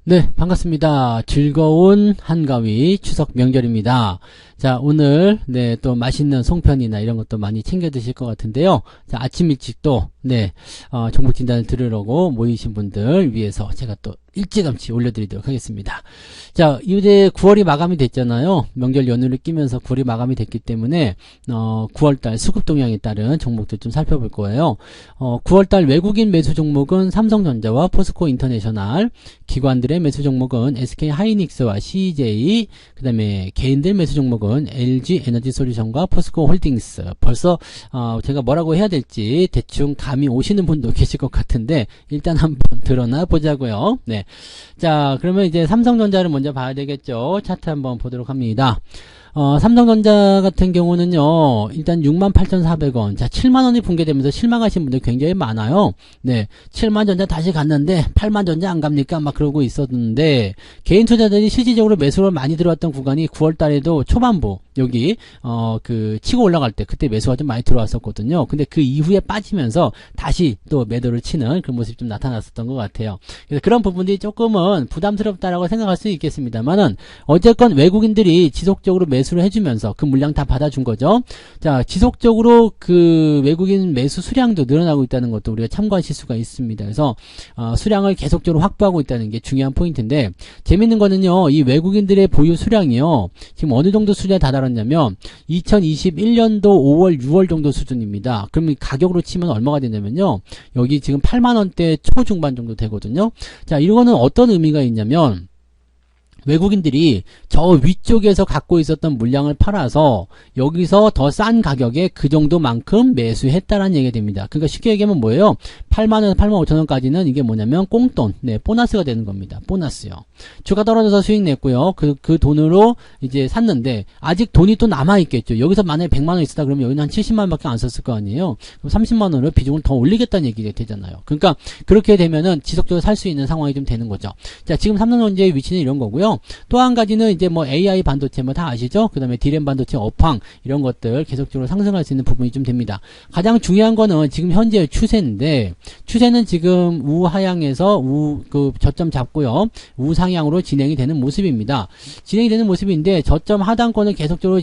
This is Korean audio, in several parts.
네, 반갑습니다. 즐거운 한가위 추석 명절입니다. 자, 오늘 또 맛있는 송편이나 이런 것도 많이 챙겨 드실 것 같은데요. 자, 아침 일찍 또 정보 진단을 들으려고 모이신 분들 위해서 제가 또 일찌감치 올려드리도록 하겠습니다. 자, 이제 9월이 마감이 됐잖아요. 명절 연휴를 끼면서 9월이 마감이 됐기 때문에 9월달 수급 동향에 따른 종목들 좀 살펴볼 거예요. 9월달 외국인 매수 종목은 삼성전자와 포스코 인터내셔널, 기관들의 매수 종목은 SK 하이닉스와 CJ, 그 다음에 개인들 매수 종목은 LG 에너지 솔루션과 포스코 홀딩스. 벌써 제가 뭐라고 해야 될지 대충 감이 오시는 분도 계실 것 같은데 일단 한번 드러나 보자고요. 네. 자, 그러면 이제 삼성전자를 먼저 봐야 되겠죠. 차트 한번 보도록 합니다. 삼성전자 같은 경우는요, 일단 68,400원. 자, 7만원이 붕괴되면서 실망하신 분들 굉장히 많아요. 네. 7만 전자 다시 갔는데, 8만 전자 안 갑니까? 막 그러고 있었는데, 개인 투자자들이 실질적으로 매수를 많이 들어왔던 구간이 9월 달에도 초반부, 여기, 치고 올라갈 때, 그때 매수가 좀 많이 들어왔었거든요. 근데 그 이후에 빠지면서 다시 또 매도를 치는 그런 모습이 좀 나타났었던 것 같아요. 그래서 그런 부분들이 조금은 부담스럽다라고 생각할 수 있겠습니다만은, 어쨌건 외국인들이 지속적으로 매수를 해주면서 그 물량 다 받아준 거죠. 자, 지속적으로 그 외국인 매수 수량도 늘어나고 있다는 것도 우리가 참고하실 수가 있습니다. 그래서 수량을 계속적으로 확보하고 있다는 게 중요한 포인트인데, 재밌는 거는요, 이 외국인들의 보유 수량이요, 지금 어느 정도 수준에 다다랐냐면 2021년도 5월 6월 정도 수준입니다. 그럼 가격으로 치면 얼마가 되냐면요, 여기 지금 8만원대 초중반 정도 되거든요. 자, 이거는 어떤 의미가 있냐면, 외국인들이 저 위쪽에서 갖고 있었던 물량을 팔아서 여기서 더 싼 가격에 그 정도만큼 매수했다라는 얘기가 됩니다. 그러니까 쉽게 얘기하면 뭐예요? 8만원, 8만 5천원까지는 이게 뭐냐면 꽁돈, 보너스가 되는 겁니다. 보너스요. 주가 떨어져서 수익 냈고요. 그 돈으로 이제 샀는데 아직 돈이 또 남아있겠죠. 여기서 만약에 100만원 있었다 그러면 여기는 한 70만원밖에 안 썼을 거 아니에요. 그럼 30만원을 비중을 더 올리겠다는 얘기가 되잖아요. 그러니까 그렇게 되면은 지속적으로 살 수 있는 상황이 좀 되는 거죠. 자, 지금 삼성전자의 위치는 이런 거고요. 또 한 가지는 이제 뭐 AI 반도체 다 아시죠? 그 다음에 D램 반도체 업황 이런 것들 계속적으로 상승할 수 있는 부분이 좀 됩니다. 가장 중요한 거는 지금 현재의 추세인데, 추세는 지금 우하향에서 저점 잡고요, 우상향으로 진행이 되는 모습입니다. 진행이 되는 모습인데 저점 하단권을 계속적으로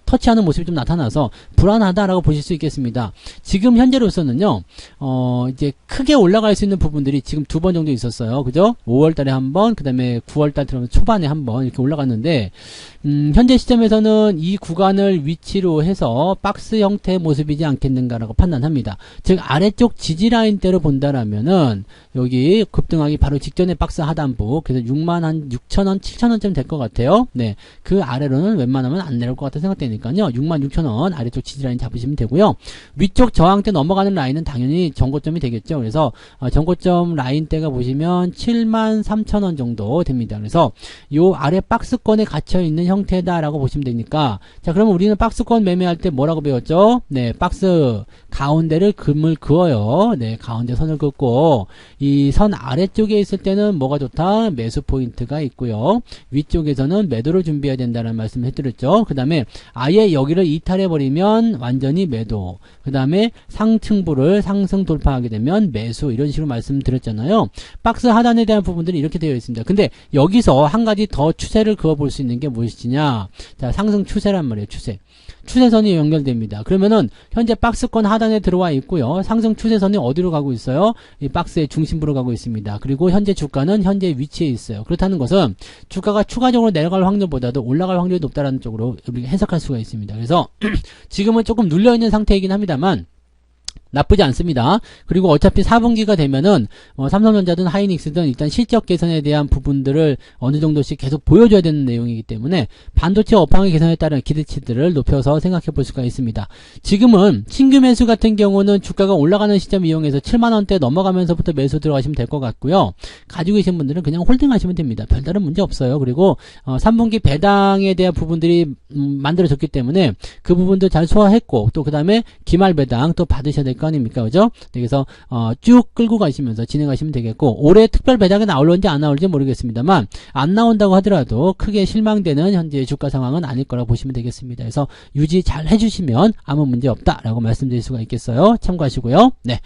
터치하는 모습이 좀 나타나서 불안하다라고 보실 수 있겠습니다. 지금 현재로서는요, 이제 크게 올라갈 수 있는 부분들이 지금 2번 정도 있었어요. 그죠? 5월 달에 한 번, 그 다음에 9월 달 들어오면 초반에 한 번 이렇게 올라갔는데, 현재 시점에서는 이 구간을 위치로 해서 박스 형태의 모습이지 않겠는가라고 판단합니다. 즉, 아래쪽 지지라인대로 본다라면은, 여기 급등하기 바로 직전에 박스 하단부, 그래서 6만 한 6천원, 7천원쯤 될 것 같아요. 네. 그 아래로는 웬만하면 안 내려올 것 같다 생각되니까요. 66,000원 아래쪽 지지라인 잡으시면 되고요. 위쪽 저항대 넘어가는 라인은 당연히 전고점이 되겠죠. 그래서 전고점 라인대가 보시면 73,000원 정도 됩니다. 그래서 요 아래 박스권에 갇혀있는 형태다라고 보시면 되니까, 자, 그러면 우리는 박스권 매매할 때 뭐라고 배웠죠? 네, 박스 가운데를 금을 그어요. 네, 가운데 선을 긋고 이 선 아래쪽에 있을 때는 뭐가 좋다? 매수 포인트가 있고요. 위쪽에서는 매도를 준비해야 된다는 말씀을 해드렸죠. 그 다음에 아예 여기를 이탈해버리면 완전히 매도, 그 다음에 상층부를 상승 돌파하게 되면 매수, 이런 식으로 말씀드렸잖아요. 박스 하단에 대한 부분들이 이렇게 되어 있습니다. 근데 여기서 한 가지 더 추세를 그어볼 수 있는 게 무엇이냐? 자, 상승 추세란 말이에요. 추세선이 연결됩니다. 그러면은 현재 박스권 하단에 들어와 있고요. 상승 추세선이 어디로 가고 있어요? 이 박스의 중심부로 가고 있습니다. 그리고 현재 주가는 현재 위치에 있어요. 그렇다는 것은 주가가 추가적으로 내려갈 확률보다도 올라갈 확률이 높다는 쪽으로 우리가 해석할 수가 있습니다. 그래서 지금은 조금 눌려있는 상태이긴 합니다만, 나쁘지 않습니다. 그리고 어차피 4분기가 되면은 삼성전자든 하이닉스든 일단 실적 개선에 대한 부분들을 어느 정도씩 계속 보여줘야 되는 내용이기 때문에 반도체 업황의 개선에 따른 기대치들을 높여서 생각해 볼 수가 있습니다. 지금은 신규 매수 같은 경우는 주가가 올라가는 시점 이용해서 7만원대 넘어가면서부터 매수 들어가시면 될 것 같고요. 가지고 계신 분들은 그냥 홀딩 하시면 됩니다. 별다른 문제 없어요. 그리고 3분기 배당에 대한 부분들이 만들어졌기 때문에 그 부분도 잘 소화했고 또 그 다음에 기말 배당 또 받으셔야 될 거 아닙니까? 그죠? 그래서 쭉 끌고 가시면서 진행하시면 되겠고, 올해 특별 배당이 나올런지 안 나올지 모르겠습니다만 안 나온다고 하더라도 크게 실망되는 현재 주가 상황은 아닐 거라고 보시면 되겠습니다. 그래서 유지 잘 해주시면 아무 문제 없다라고 말씀드릴 수가 있겠어요. 참고하시고요. 네.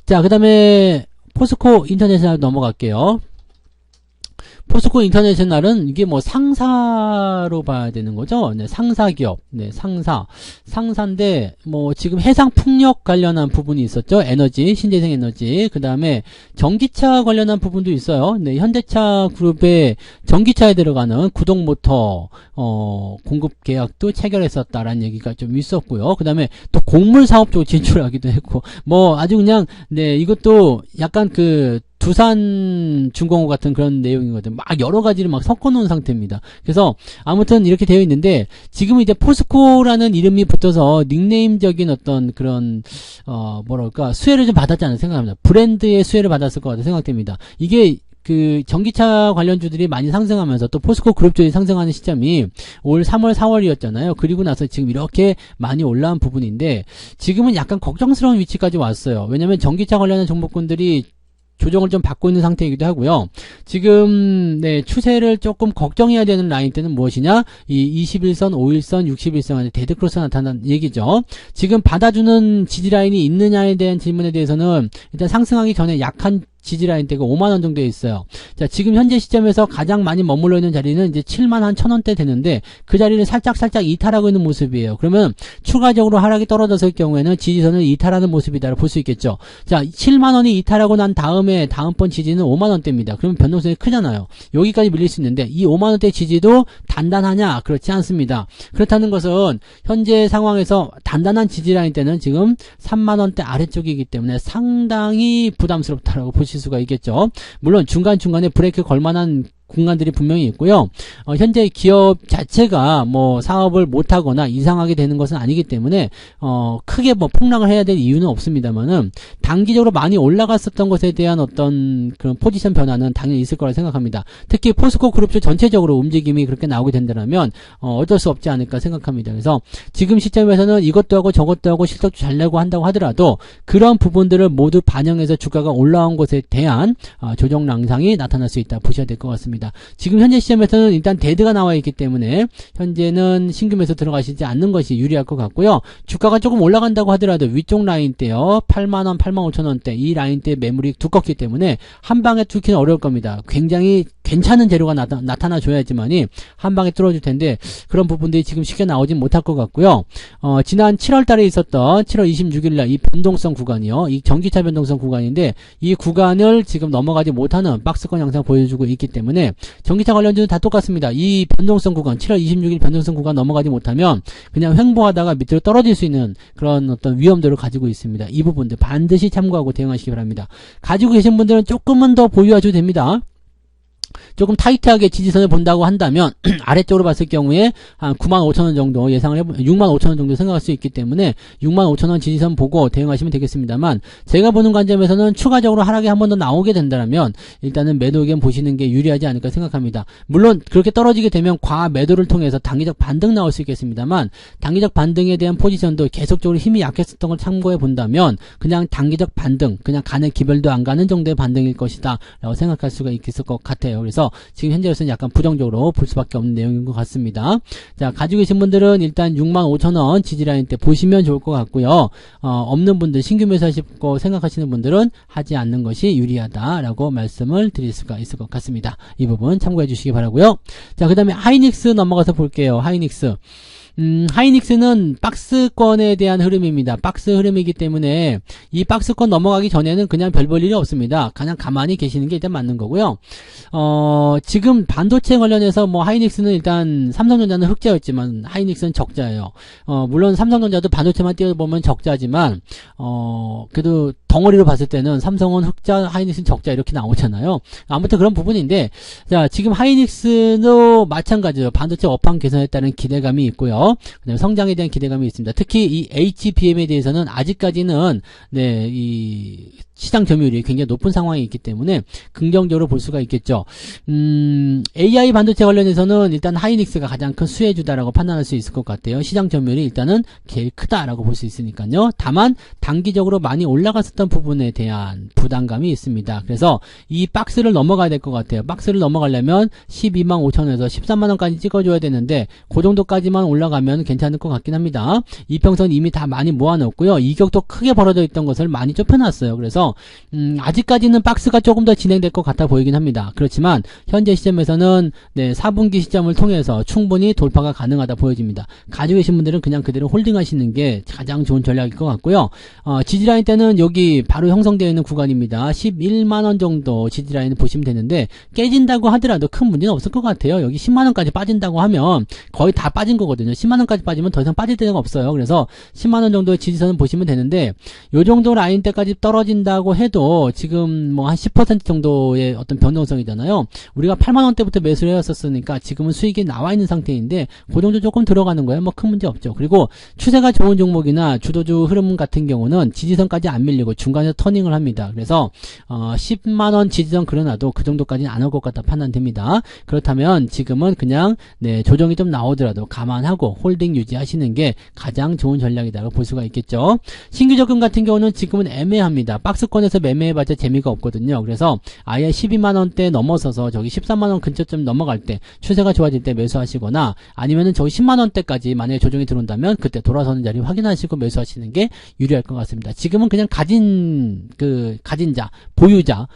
자, 그 다음에 포스코 인터내셔널 넘어갈게요. 포스코 인터내셔널은 이게 뭐 상사로 봐야 되는 거죠. 네, 상사기업. 네, 상사인데 뭐 지금 해상 풍력 관련한 부분이 있었죠. 에너지, 신재생 에너지. 그 다음에 전기차 관련한 부분도 있어요. 네, 현대차 그룹의 전기차에 들어가는 구동 모터 공급 계약도 체결했었다라는 얘기가 좀 있었고요. 그 다음에 또 곡물 사업 쪽 진출하기도 했고, 뭐 아주 그냥 네, 이것도 약간 그 두산중공업 같은 그런 내용이거든요. 막 여러 가지를 막 섞어놓은 상태입니다. 그래서 아무튼 이렇게 되어 있는데 지금은 이제 포스코라는 이름이 붙어서 닉네임적인 어떤 그런 뭐랄까 수혜를 좀 받았지 않나 생각합니다. 브랜드의 수혜를 받았을 것 같아 생각됩니다. 이게 그 전기차 관련주들이 많이 상승하면서 또 포스코 그룹주들이 상승하는 시점이 올 3월 4월이었잖아요. 그리고 나서 지금 이렇게 많이 올라온 부분인데 지금은 약간 걱정스러운 위치까지 왔어요. 왜냐하면 전기차 관련한 종목군들이 조정을 좀 받고 있는 상태이기도 하고요. 지금 네, 추세를 조금 걱정해야 되는 라인대는 무엇이냐? 이 21선, 5일선, 61선 안에 데드크로스 나타난 얘기죠. 지금 받아주는 지지라인이 있느냐에 대한 질문에 대해서는 일단 상승하기 전에 약한 지지라인대가 5만원 정도에 있어요. 자, 지금 현재 시점에서 가장 많이 머물러 있는 자리는 이제 7만 한 1,000원대 되는데 그 자리를 살짝 이탈하고 있는 모습이에요. 그러면 추가적으로 하락이 떨어졌을 경우에는 지지선을 이탈하는 모습이다라고 볼 수 있겠죠. 자, 7만원이 이탈하고 난 다음에 다음번 지지는 5만원대입니다. 그러면 변동성이 크잖아요. 여기까지 밀릴 수 있는데 이 5만원대 지지도 단단하냐? 그렇지 않습니다. 그렇다는 것은 현재 상황에서 단단한 지지라인대는 지금 3만원대 아래쪽이기 때문에 상당히 부담스럽다라고 보실 수가 있겠죠. 물론 중간중간에 브레이크 걸만한 공간들이 분명히 있고요. 현재 기업 자체가 뭐 사업을 못하거나 이상하게 되는 것은 아니기 때문에 크게 뭐 폭락을 해야 될 이유는 없습니다만은 단기적으로 많이 올라갔었던 것에 대한 어떤 그런 포지션 변화는 당연히 있을 거라 생각합니다. 특히 포스코 그룹주 전체적으로 움직임이 그렇게 나오게 된다면 어쩔 수 없지 않을까 생각합니다. 그래서 지금 시점에서는 이것도 하고 저것도 하고 실적도 잘 내고 한다고 하더라도 그런 부분들을 모두 반영해서 주가가 올라온 것에 대한 조정 양상이 나타날 수 있다 보셔야 될 것 같습니다. 지금 현재 시점에서는 일단 데드가 나와 있기 때문에 현재는 신규 매수 들어가시지 않는 것이 유리할 것 같고요. 주가가 조금 올라간다고 하더라도 위쪽 라인대요. 8만원, 85,000원대 이 라인대 매물이 두껍기 때문에 한 방에 뚫기는 어려울 겁니다. 굉장히 괜찮은 재료가 나타나 줘야지만이 한 방에 뚫어줄 텐데 그런 부분들이 지금 쉽게 나오진 못할 것 같고요. 지난 7월 달에 있었던 7월 26일 날 이 변동성 구간이요. 이 전기차 변동성 구간인데 이 구간을 지금 넘어가지 못하는 박스권 양상 보여주고 있기 때문에 전기차 관련주는 다 똑같습니다. 이 변동성 구간 7월 26일 변동성 구간 넘어가지 못하면 그냥 횡보하다가 밑으로 떨어질 수 있는 그런 어떤 위험들을 가지고 있습니다. 이 부분들 반드시 참고하고 대응하시기 바랍니다. 가지고 계신 분들은 조금은 더 보유하셔도 됩니다. 조금 타이트하게 지지선을 본다고 한다면 아래쪽으로 봤을 경우에 한 95,000원 정도 예상을 65,000원 정도 생각할 수 있기 때문에 65,000원 지지선 보고 대응하시면 되겠습니다만 제가 보는 관점에서는 추가적으로 하락이 한 번 더 나오게 된다면 일단은 매도 의견 보시는 게 유리하지 않을까 생각합니다. 물론 그렇게 떨어지게 되면 과매도를 통해서 단기적 반등 나올 수 있겠습니다만 단기적 반등에 대한 포지션도 계속적으로 힘이 약했었던 걸 참고해 본다면 그냥 단기적 반등 그냥 가는 기별도 안 가는 정도의 반등일 것이다 라고 생각할 수가 있을 것 같아요. 그래서 지금 현재로서는 약간 부정적으로 볼 수밖에 없는 내용인 것 같습니다. 자, 가지고 계신 분들은 일단 65,000원 지지라인 때 보시면 좋을 것 같고요. 없는 분들 신규 매수하시고 생각하시는 분들은 하지 않는 것이 유리하다라고 말씀을 드릴 수가 있을 것 같습니다. 이 부분 참고해 주시기 바라고요. 자, 그 다음에 하이닉스 넘어가서 볼게요. 하이닉스 하이닉스는 박스권에 대한 흐름입니다. 박스 흐름이기 때문에 이 박스권 넘어가기 전에는 그냥 별 볼 일이 없습니다. 그냥 가만히 계시는 게 일단 맞는 거고요. 지금 반도체 관련해서 뭐 하이닉스는 일단 삼성전자는 흑자였지만 하이닉스는 적자예요. 물론 삼성전자도 반도체만 띄워보면 적자지만 그래도 덩어리로 봤을 때는 삼성은 흑자, 하이닉스는 적자 이렇게 나오잖아요. 아무튼 그런 부분인데, 자, 지금 하이닉스도 마찬가지로 반도체 업황 개선에 따른 기대감이 있고요. 그다음에 성장에 대한 기대감이 있습니다. 특히 이 HBM에 대해서는 아직까지는 네, 이 시장 점유율이 굉장히 높은 상황이 있기 때문에 긍정적으로 볼 수가 있겠죠. AI 반도체 관련해서는 일단 하이닉스가 가장 큰 수혜주다라고 판단할 수 있을 것 같아요. 시장 점유율이 일단은 제일 크다라고 볼 수 있으니까요. 다만 단기적으로 많이 올라갔었던 부분에 대한 부담감이 있습니다. 그래서 이 박스를 넘어가야 될 것 같아요. 박스를 넘어가려면 12만 5천원에서 13만 원까지 찍어줘야 되는데 그 정도까지만 올라가면 괜찮을 것 같긴 합니다. 이평선 이미 다 많이 모아놓고요. 이격도 크게 벌어져 있던 것을 많이 좁혀놨어요. 그래서 아직까지는 박스가 조금 더 진행될 것 같아 보이긴 합니다. 그렇지만 현재 시점에서는 네, 4분기 시점을 통해서 충분히 돌파가 가능하다 보여집니다. 가지고 계신 분들은 그냥 그대로 홀딩하시는 게 가장 좋은 전략일 것 같고요. 지지라인 때는 여기 바로 형성되어 있는 구간입니다. 11만원 정도 지지라인을 보시면 되는데 깨진다고 하더라도 큰 문제는 없을 것 같아요. 여기 10만원까지 빠진다고 하면 거의 다 빠진 거거든요. 10만원까지 빠지면 더 이상 빠질 데가 없어요. 그래서 10만원 정도의 지지선을 보시면 되는데 요 정도 라인 때까지 떨어진다고 해도 지금 뭐 한 10% 정도의 어떤 변동성이잖아요. 우리가 8만원대부터 매수를 해왔었으니까 지금은 수익이 나와 있는 상태인데 그 정도 조금 들어가는 거예요. 뭐 큰 문제 없죠. 그리고 추세가 좋은 종목이나 주도주 흐름 같은 경우는 지지선까지 안 밀리고 중간에서 터닝을 합니다. 그래서 10만원 지지선 그려놔도 그 정도까지는 안 올 것 같다 판단됩니다. 그렇다면 지금은 그냥 네, 조정이 좀 나오더라도 감안하고 홀딩 유지하시는 게 가장 좋은 전략이라고 볼 수가 있겠죠. 신규 적금 같은 경우는 지금은 애매합니다. 박스권에서 매매해봤자 재미가 없거든요. 그래서 아예 12만원대 넘어서서 저기 13만원 근처쯤 넘어갈 때 추세가 좋아질 때 매수하시거나 아니면은 저기 10만원대까지 만약에 조정이 들어온다면 그때 돌아서는 자리 확인하시고 매수하시는 게 유리할 것 같습니다. 지금은 그냥 가진 자, 보유자,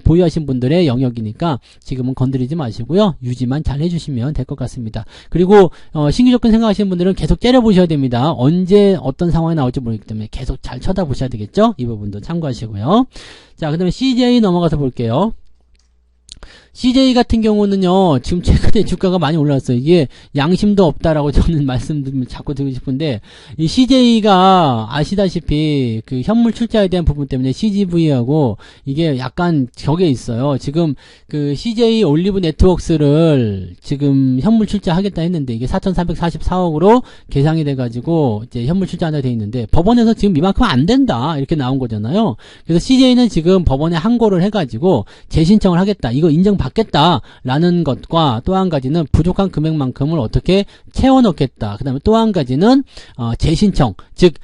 보유하신 분들의 영역이니까 지금은 건드리지 마시고요. 유지만 잘 해주시면 될 것 같습니다. 그리고 신규 접근 생각하시는 분들은 계속 째려보셔야 됩니다. 언제 어떤 상황이 나올지 모르기 때문에 계속 잘 쳐다보셔야 되겠죠. 이 부분도 참고하시고요. 자, 그 다음에 CJ 넘어가서 볼게요. CJ 같은 경우는요, 지금 최근에 주가가 많이 올랐어요. 이게 양심도 없다라고 저는 말씀드리면 자꾸 드리고 싶은데, 이 CJ가 아시다시피 그 현물 출자에 대한 부분 때문에 CGV하고 이게 약간 격에 있어요. 지금 그 CJ 올리브 네트워크스를 지금 현물 출자하겠다 했는데 이게 4,344억으로 계상이 돼가지고 이제 현물 출자한다 돼 있는데 법원에서 지금 이만큼 안 된다 이렇게 나온 거잖아요. 그래서 CJ는 지금 법원에 항고를 해가지고 재신청을 하겠다. 이거 인정받겠다라는 것과 또 한 가지는 부족한 금액만큼을 어떻게 채워 넣겠다. 그 다음에 또 한 가지는 재신청, 즉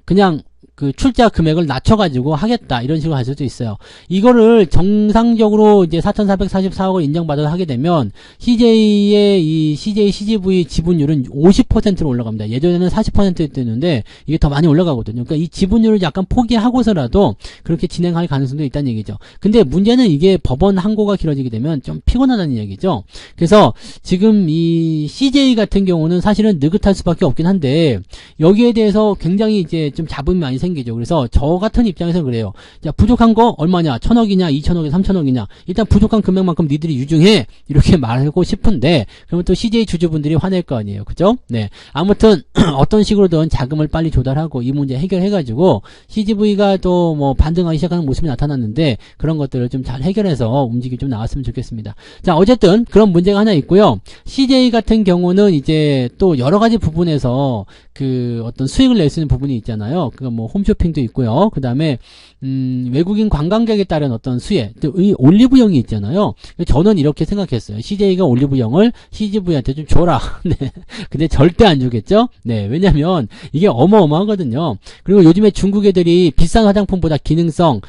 그냥 그 출자 금액을 낮춰가지고 하겠다 이런 식으로 할 수도 있어요. 이거를 정상적으로 이제 4,444억을 인정받아서 하게 되면 CJ의 이 CJ CGV 지분율은 50%로 올라갑니다. 예전에는 40%였는데 이게 더 많이 올라가거든요. 그러니까 이 지분율을 약간 포기하고서라도 그렇게 진행할 가능성도 있다는 얘기죠. 근데 문제는 이게 법원 항고가 길어지게 되면 좀 피곤하다는 얘기죠. 그래서 지금 이 CJ 같은 경우는 사실은 느긋할 수밖에 없긴 한데 여기에 대해서 굉장히 이제 좀 잡음이 많이 생기죠. 그래서 저 같은 입장에서 그래요. 자, 부족한 거 얼마냐? 1,000억이냐? 2,000억이냐? 3,000억이냐? 일단 부족한 금액만큼 니들이 유증해. 이렇게 말하고 싶은데 그러면 또 CJ 주주분들이 화낼 거 아니에요. 그죠? 네. 아무튼 어떤 식으로든 자금을 빨리 조달하고 이 문제 해결해가지고 CGV가 또 뭐 반등하기 시작하는 모습이 나타났는데 그런 것들을 좀 잘 해결해서 움직임이 좀 나왔으면 좋겠습니다. 자, 어쨌든 그런 문제가 하나 있고요. CJ 같은 경우는 이제 또 여러 가지 부분에서 그 어떤 수익을 낼 수 있는 부분이 있잖아요. 그거 뭐 홈쇼핑도 있고요. 그 다음에 외국인 관광객에 따른 어떤 수혜, 이 올리브영이 있잖아요. 저는 이렇게 생각했어요. CJ가 올리브영을 CGV한테 좀 줘라. 네. 근데 절대 안 주겠죠? 네. 왜냐면 이게 어마어마하거든요. 그리고 요즘에 중국 애들이 비싼 화장품보다 기능성,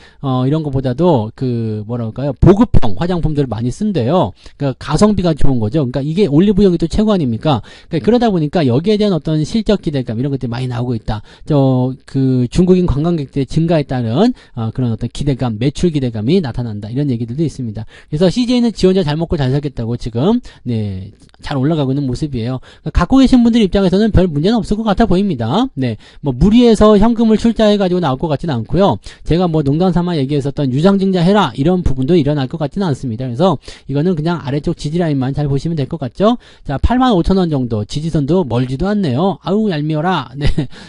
이런 것보다도 그 뭐랄까요? 보급형 화장품들을 많이 쓴대요. 그러니까 가성비가 좋은 거죠. 그러니까 이게 올리브영이 또 최고 아닙니까? 그러니까 그러다 보니까 여기에 대한 어떤 실적 기대감 이런 것들이 많이 나오고 있다. 그 중국인 관광객들의 증가에 따른 그런 어떤 기대감, 매출 기대감이 나타난다. 이런 얘기들도 있습니다. 그래서 CJ는 지 혼자 잘 먹고 잘 살겠다고 지금 네, 잘 올라가고 있는 모습이에요. 갖고 계신 분들 입장에서는 별 문제는 없을 것 같아 보입니다. 네, 뭐 무리해서 현금을 출자해가지고 나올 것 같지는 않고요. 제가 뭐 농담삼아 얘기했었던 유상증자 해라 이런 부분도 일어날 것 같지는 않습니다. 그래서 이거는 그냥 아래쪽 지지라인만 잘 보시면 될 것 같죠. 자, 85,000원 정도 지지선도 멀지도 않네요. 아우 얄미워라. 네,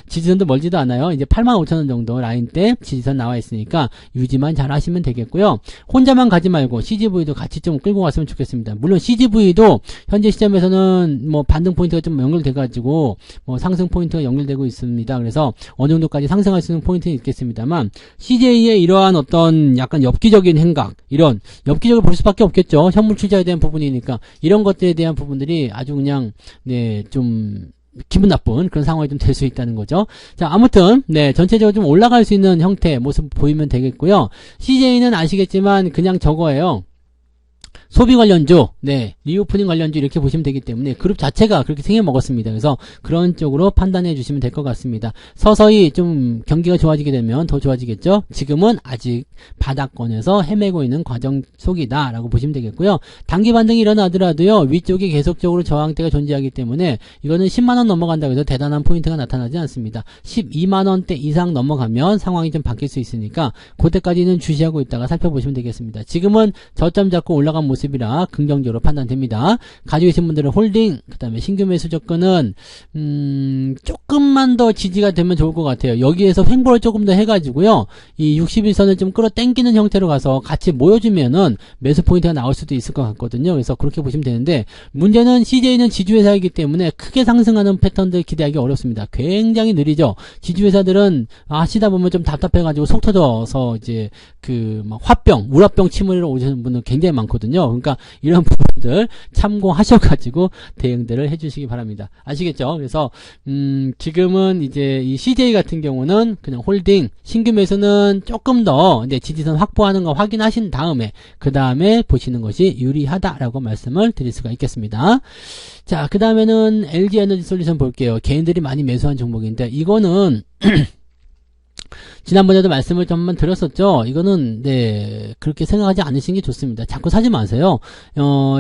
지지선도 멀지도 않아요. 이제 85,000원 정도 라인 때 지지선 나와 있으니까 유지만 잘 하시면 되겠고요. 혼자만 가지 말고 CGV도 같이 좀 끌고 갔으면 좋겠습니다. 물론 CGV도 현재 시점에서는 뭐 반등 포인트가 좀 연결돼가지고 뭐 상승 포인트가 연결되고 있습니다. 그래서 어느 정도까지 상승할 수 있는 포인트는 있겠습니다만 CJ의 이러한 어떤 약간 엽기적인 행각, 이런 엽기적으로 볼 수밖에 없겠죠. 현물 출자에 대한 부분이니까 이런 것들에 대한 부분들이 아주 그냥 네, 좀 기분 나쁜 그런 상황이 좀 될 수 있다는 거죠. 자, 아무튼 네, 전체적으로 좀 올라갈 수 있는 형태 모습 보이면 되겠고요. CJ는 아시겠지만 그냥 저거예요. 소비 관련주, 네, 리오프닝 관련주 이렇게 보시면 되기 때문에 그룹 자체가 그렇게 생겨 먹었습니다. 그래서 그런 쪽으로 판단해 주시면 될 것 같습니다. 서서히 좀 경기가 좋아지게 되면 더 좋아지겠죠. 지금은 아직 바닥권에서 헤매고 있는 과정 속이다라고 보시면 되겠고요. 단기 반등이 일어나더라도요, 위쪽에 계속적으로 저항대가 존재하기 때문에 이거는 10만원 넘어간다고 해서 대단한 포인트가 나타나지 않습니다. 12만원대 이상 넘어가면 상황이 좀 바뀔 수 있으니까 그때까지는 주시하고 있다가 살펴보시면 되겠습니다. 지금은 저점 잡고 올라간 모습이라 긍정적으로 판단됩니다. 가지고 계신 분들은 홀딩, 그 다음에 신규 매수 접근은 조금만 더 지지가 되면 좋을 것 같아요. 여기에서 횡보를 조금 더 해가지고요, 이 61선을 좀 끌어당기는 형태로 가서 같이 모여주면은 매수 포인트가 나올 수도 있을 것 같거든요. 그래서 그렇게 보시면 되는데, 문제는 CJ는 지주회사이기 때문에 크게 상승하는 패턴들 기대하기 어렵습니다. 굉장히 느리죠. 지주회사들은 하시다 보면 좀 답답해가지고 속 터져서 이제 그 막 화병, 우라병 침울이로 오시는 분들 굉장히 많거든요. 그러니까 이런 부분들 참고하셔가지고 대응들을 해주시기 바랍니다. 아시겠죠? 그래서 지금은 이제 이 CJ 같은 경우는 그냥 홀딩, 신규 매수는 조금 더 이제 지지선 확보하는 거 확인하신 다음에 그 다음에 보시는 것이 유리하다라고 말씀을 드릴 수가 있겠습니다. 자, 그 다음에는 LG 에너지 솔루션 볼게요. 개인들이 많이 매수한 종목인데 이거는 지난번에도 말씀을 좀 한번 드렸었죠. 이거는 네, 그렇게 생각하지 않으시는 게 좋습니다. 자꾸 사지 마세요.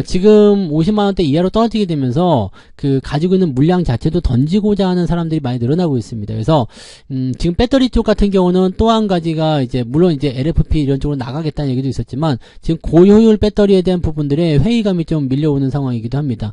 지금 50만원대 이하로 떨어지게 되면서 그 가지고 있는 물량 자체도 던지고자 하는 사람들이 많이 늘어나고 있습니다. 그래서 지금 배터리 쪽 같은 경우는 또 한 가지가 이제 물론 이제 LFP 이런 쪽으로 나가겠다는 얘기도 있었지만 지금 고효율 배터리에 대한 부분들의 회의감이 좀 밀려오는 상황이기도 합니다.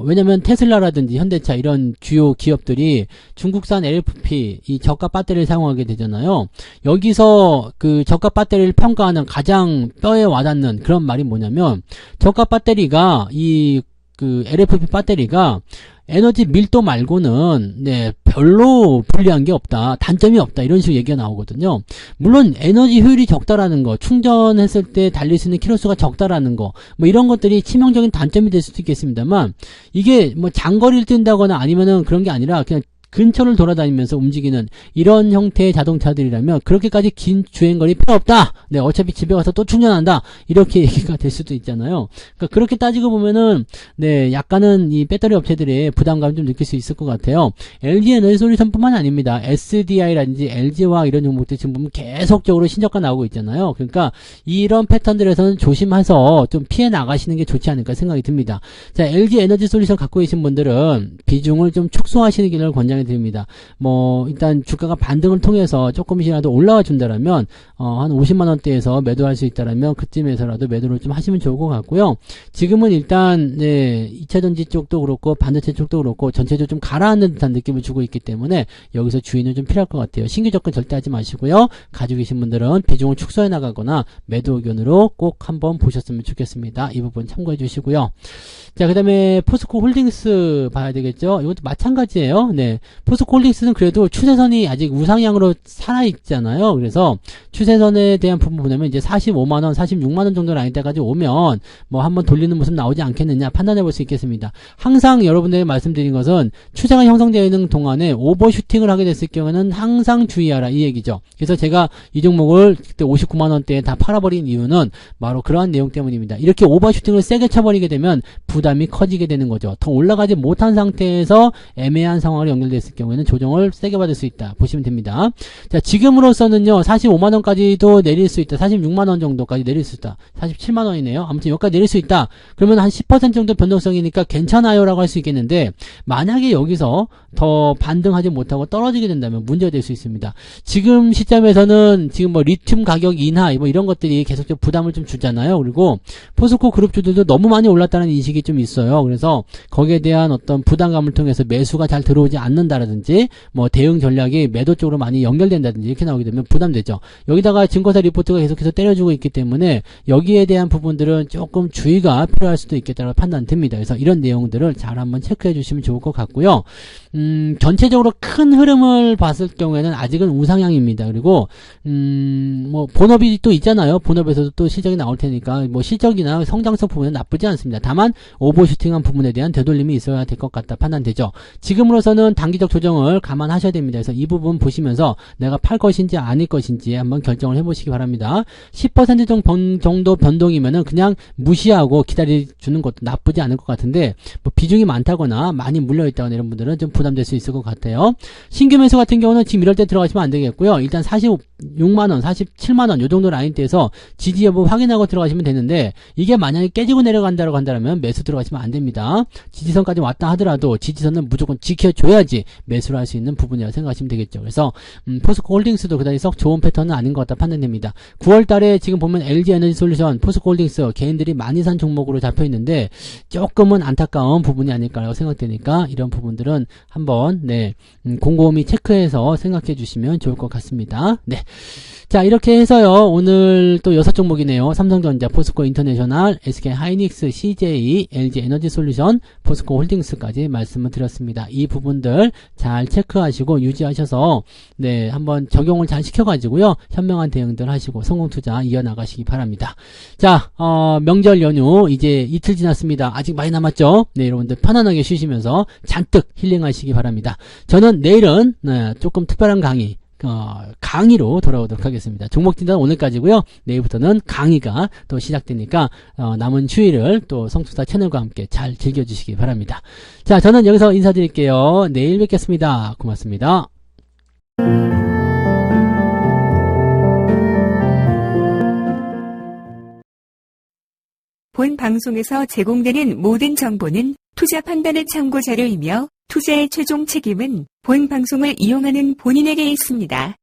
왜냐면 테슬라라든지 현대차 이런 주요 기업들이 중국산 LFP 이 저가 배터리를 사용하게 되잖아요. 여기서 그 저가 배터리를 평가하는 가장 뼈에 와닿는 그런 말이 뭐냐면, 저가 배터리가 이 그 LFP 배터리가 에너지 밀도 말고는 네, 별로 불리한 게 없다, 단점이 없다, 이런 식으로 얘기가 나오거든요. 물론 에너지 효율이 적다라는 거, 충전했을 때 달릴 수 있는 킬로수가 적다라는 거, 뭐 이런 것들이 치명적인 단점이 될 수도 있겠습니다만, 이게 뭐 장거리를 뛴다거나 아니면은 그런 게 아니라 그냥 근처를 돌아다니면서 움직이는 이런 형태의 자동차들이라면 그렇게까지 긴 주행거리 필요 없다. 네, 어차피 집에 가서 또 충전한다. 이렇게 얘기가 될 수도 있잖아요. 그러니까 그렇게 따지고 보면은 네, 약간은 이 배터리 업체들의 부담감 좀 느낄 수 있을 것 같아요. LG 에너지 솔루션뿐만 아닙니다. SDI라든지 LG화학 이런 종목들 지금 보면 계속적으로 신저가 나오고 있잖아요. 그러니까 이런 패턴들에서는 조심해서 좀 피해 나가시는 게 좋지 않을까 생각이 듭니다. 자, LG 에너지 솔루션 갖고 계신 분들은 비중을 좀 축소하시는 길을 권장해 드립니다. 뭐 일단 주가가 반등을 통해서 조금씩이라도 올라와 준다라면 한 50만원대에서 매도할 수 있다라면 그쯤에서라도 매도를 좀 하시면 좋을 것 같고요. 지금은 일단 네, 2차전지 쪽도 그렇고 반도체 쪽도 그렇고 전체적으로 좀 가라앉는 듯한 느낌을 주고 있기 때문에 여기서 주의는 좀 필요할 것 같아요. 신규 접근 절대 하지 마시고요. 가지고 계신 분들은 비중을 축소해 나가거나 매도 의견으로 꼭 한번 보셨으면 좋겠습니다. 이 부분 참고해 주시고요. 자, 그 다음에 포스코 홀딩스 봐야 되겠죠. 이것도 마찬가지예요. 네, 포스코 홀딩스는 그래도 추세선이 아직 우상향으로 살아있잖아요. 그래서 추세선에 대한 부분 보면 이제 45만원, 46만원 정도 라인 때까지 오면 뭐 한번 돌리는 모습 나오지 않겠느냐 판단해 볼 수 있겠습니다. 항상 여러분들에게 말씀드린 것은 추세가 형성되어 있는 동안에 오버슈팅을 하게 됐을 경우는 항상 주의하라 이 얘기죠. 그래서 제가 이 종목을 그때 59만원대에 다 팔아버린 이유는 바로 그러한 내용 때문입니다. 이렇게 오버슈팅을 세게 쳐버리게 되면 부담이 커지게 되는 거죠. 더 올라가지 못한 상태에서 애매한 상황으로 연결되기 됐을 경우에는 조정을 세게 받을 수 있다 보시면 됩니다. 자, 지금으로서는요 45만원까지도 내릴 수 있다. 46만원 정도까지 내릴 수 있다. 47만원이네요. 아무튼 여기까지 내릴 수 있다. 그러면 한 10% 정도 변동성이니까 괜찮아요 라고 할 수 있겠는데, 만약에 여기서 더 반등하지 못하고 떨어지게 된다면 문제가 될 수 있습니다. 지금 시점에서는 지금 뭐 리튬 가격 인하 뭐 이런 것들이 계속적으로 부담을 좀 주잖아요. 그리고 포스코 그룹주들도 너무 많이 올랐다는 인식이 좀 있어요. 그래서 거기에 대한 어떤 부담감을 통해서 매수가 잘 들어오지 않는다라든지 뭐 대응 전략이 매도 쪽으로 많이 연결된다든지 이렇게 나오게 되면 부담되죠. 여기다가 증거사 리포트가 계속해서 때려주고 있기 때문에 여기에 대한 부분들은 조금 주의가 필요할 수도 있겠다고 판단됩니다. 그래서 이런 내용들을 잘 한번 체크해 주시면 좋을 것 같고요. 전체적으로 큰 흐름을 봤을 경우에는 아직은 우상향입니다. 그리고 뭐 본업이 또 있잖아요. 본업에서도 또 실적이 나올 테니까 뭐 실적이나 성장성 부분은 나쁘지 않습니다. 다만 오버슈팅한 부분에 대한 되돌림이 있어야 될 것 같다 판단되죠. 지금으로서는 단기적 조정을 감안하셔야 됩니다. 그래서 이 부분 보시면서 내가 팔 것인지 아닐 것인지 한번 결정을 해보시기 바랍니다. 10% 정도 변동이면은 그냥 무시하고 기다려주는 것도 나쁘지 않을 것 같은데, 뭐 비중이 많다거나 많이 물려있다거나 이런 분들은 좀 부담될 수 있을 것 같아요. 신규 매수 같은 경우는 지금 이럴 때 들어가시면 안 되겠고요. 일단 46만원, 47만원 요 정도 라인대에서 지지 여부 확인하고 들어가시면 되는데, 이게 만약에 깨지고 내려간다고 한다면 매수 들어가시면 안 됩니다. 지지선까지 왔다 하더라도 지지선은 무조건 지켜줘야지 매수를 할 수 있는 부분이라고 생각하시면 되겠죠. 그래서 포스코 홀딩스도 그다지 썩 좋은 패턴은 아닌 것 같다 판단됩니다. 9월달에 지금 보면 LG 에너지 솔루션, 포스코 홀딩스 개인들이 많이 산 종목으로 잡혀 있는데 조금은 안타까운 부분이 아닐까라고 생각되니까 이런 부분들은 한번 곰곰이 체크해서 생각해 주시면 좋을 것 같습니다. 네. 자, 이렇게 해서요 오늘 또 6종목이네요. 삼성전자, 포스코 인터내셔널, SK 하이닉스, CJ, LG 에너지 솔루션, 포스코 홀딩스까지 말씀을 드렸습니다. 이 부분들 잘 체크하시고 유지하셔서 한번 적용을 잘 시켜가지고요 현명한 대응들 하시고 성공 투자 이어나가시기 바랍니다. 자, 명절 연휴 이제 이틀 지났습니다. 아직 많이 남았죠? 네, 여러분들 편안하게 쉬시면서 잔뜩 힐링하시기 바랍니다. 저는 내일은 조금 특별한 강의로 돌아오도록 하겠습니다. 종목 진단 오늘까지고요. 내일부터는 강의가 또 시작되니까 남은 휴일을 또 성투자 채널과 함께 잘 즐겨주시기 바랍니다. 자, 저는 여기서 인사드릴게요. 내일 뵙겠습니다. 고맙습니다. 본 방송에서 제공되는 모든 정보는 투자 판단의 참고 자료이며 투자의 최종 책임은 본 방송을 이용하는 본인에게 있습니다.